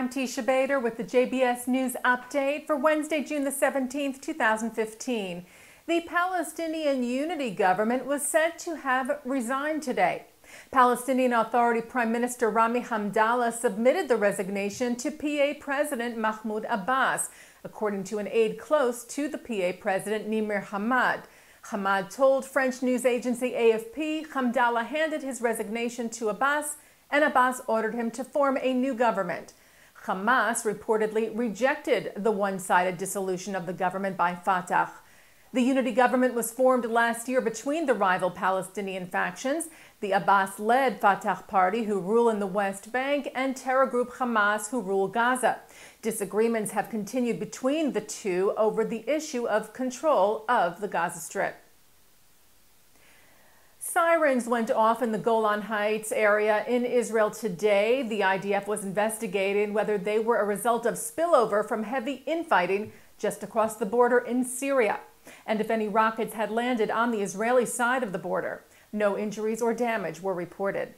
I'm Teisha Bader with the JBS News Update for Wednesday, June the 17th, 2015. The Palestinian Unity Government was said to have resigned today. Palestinian Authority Prime Minister Rami Hamdallah submitted the resignation to PA President Mahmoud Abbas, according to an aide close to the PA President Nimr Hamad. Hamad told French news agency AFP Hamdallah handed his resignation to Abbas, and Abbas ordered him to form a new government. Hamas reportedly rejected the one-sided dissolution of the government by Fatah. The unity government was formed last year between the rival Palestinian factions, the Abbas-led Fatah Party, who rule in the West Bank, and terror group Hamas, who rule Gaza. Disagreements have continued between the two over the issue of control of the Gaza Strip. Sirens went off in the Golan Heights area in Israel today. The IDF was investigating whether they were a result of spillover from heavy infighting just across the border in Syria, and if any rockets had landed on the Israeli side of the border. No injuries or damage were reported.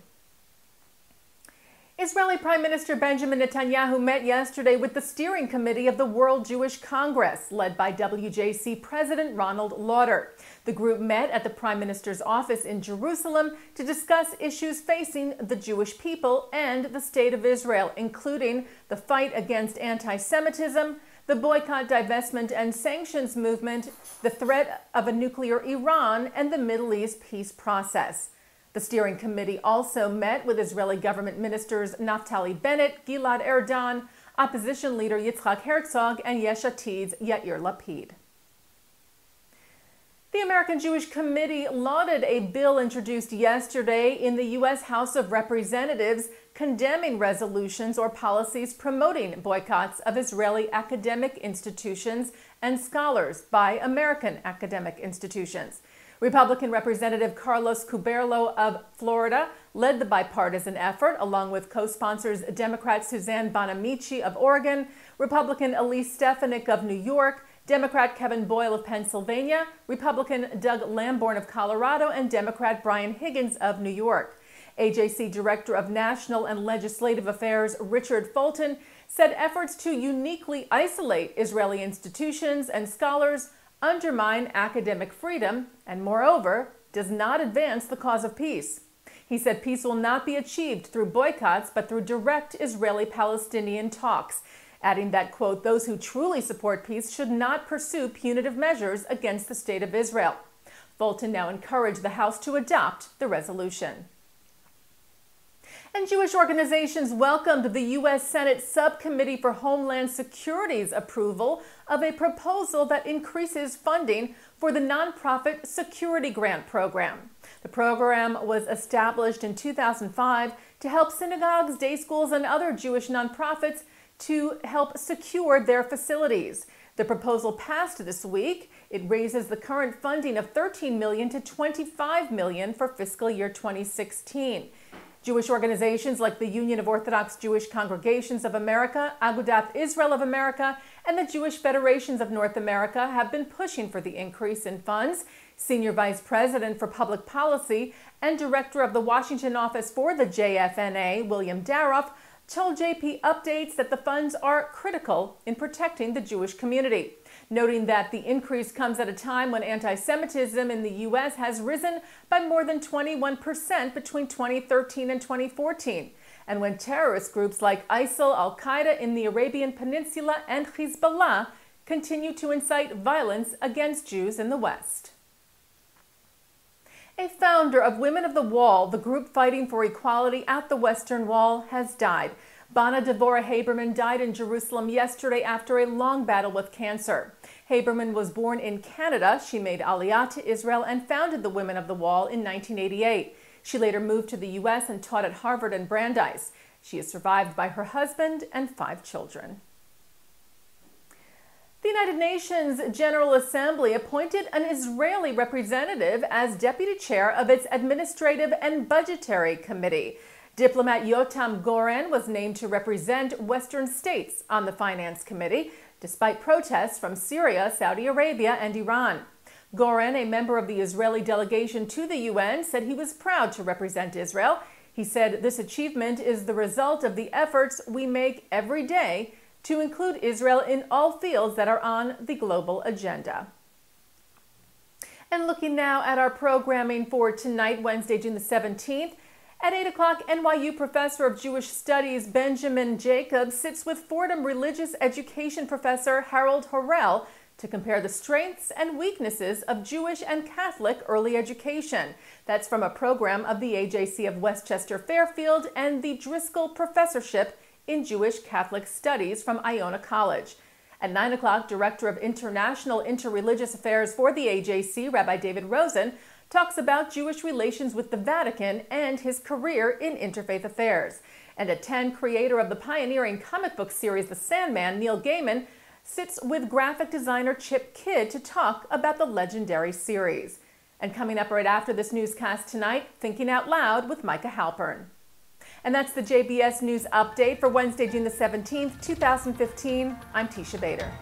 Israeli Prime Minister Benjamin Netanyahu met yesterday with the steering committee of the World Jewish Congress, led by WJC President Ronald Lauder. The group met at the Prime Minister's office in Jerusalem to discuss issues facing the Jewish people and the State of Israel, including the fight against anti-Semitism, the boycott, divestment, and sanctions movement, the threat of a nuclear Iran, and the Middle East peace process. The steering committee also met with Israeli government ministers Naftali Bennett, Gilad Erdan, opposition leader Yitzhak Herzog, and Yesh Atid's Yair Lapid. The American Jewish Committee lauded a bill introduced yesterday in the U.S. House of Representatives condemning resolutions or policies promoting boycotts of Israeli academic institutions and scholars by American academic institutions. Republican Representative Carlos Cuberlo of Florida led the bipartisan effort, along with co-sponsors Democrat Suzanne Bonamici of Oregon, Republican Elise Stefanik of New York, Democrat Kevin Boyle of Pennsylvania, Republican Doug Lamborn of Colorado, and Democrat Brian Higgins of New York. AJC Director of National and Legislative Affairs Richard Fulton said efforts to uniquely isolate Israeli institutions and scholars undermine academic freedom and, moreover, does not advance the cause of peace. He said peace will not be achieved through boycotts, but through direct Israeli-Palestinian talks, adding that, quote, those who truly support peace should not pursue punitive measures against the State of Israel. Fulton now encouraged the House to adopt the resolution. And Jewish organizations welcomed the U.S. Senate Subcommittee for Homeland Security's approval of a proposal that increases funding for the nonprofit Security Grant Program. The program was established in 2005 to help synagogues, day schools, and other Jewish nonprofits to help secure their facilities. The proposal passed this week. It raises the current funding of $13 million to $25 million for fiscal year 2016. Jewish organizations like the Union of Orthodox Jewish Congregations of America, Agudath Israel of America, and the Jewish Federations of North America have been pushing for the increase in funds. Senior Vice President for Public Policy and Director of the Washington office for the JFNA, William Daroff, told JP Updates that the funds are critical in protecting the Jewish community, noting that the increase comes at a time when anti-Semitism in the U.S. has risen by more than 21% between 2013 and 2014, and when terrorist groups like ISIL, Al-Qaeda in the Arabian Peninsula, and Hezbollah continue to incite violence against Jews in the West. A founder of Women of the Wall, the group fighting for equality at the Western Wall, has died. Bana Devorah Haberman died in Jerusalem yesterday after a long battle with cancer. Haberman was born in Canada. She made Aliyah to Israel and founded the Women of the Wall in 1988. She later moved to the U.S. and taught at Harvard and Brandeis. She is survived by her husband and 5 children. The United Nations General Assembly appointed an Israeli representative as deputy chair of its Administrative and Budgetary Committee. Diplomat Yotam Goren was named to represent Western states on the Finance Committee, despite protests from Syria, Saudi Arabia, and Iran. Goren, a member of the Israeli delegation to the UN, said he was proud to represent Israel. He said this achievement is the result of the efforts we make every day to include Israel in all fields that are on the global agenda. And looking now at our programming for tonight, Wednesday, June the 17th, at 8 o'clock, NYU Professor of Jewish Studies Benjamin Jacobs sits with Fordham Religious Education Professor Harold Horrell to compare the strengths and weaknesses of Jewish and Catholic early education. That's from a program of the AJC of Westchester Fairfield and the Driscoll Professorship in Jewish Catholic Studies from Iona College. At 9 o'clock, Director of International Interreligious Affairs for the AJC, Rabbi David Rosen, talks about Jewish relations with the Vatican and his career in interfaith affairs. And at 10, creator of the pioneering comic book series The Sandman, Neil Gaiman, sits with graphic designer Chip Kidd to talk about the legendary series. And coming up right after this newscast tonight, Thinking Out Loud with Micah Halpern. And that's the JBS News Update for Wednesday, June the 17th, 2015. I'm Teisha Bader.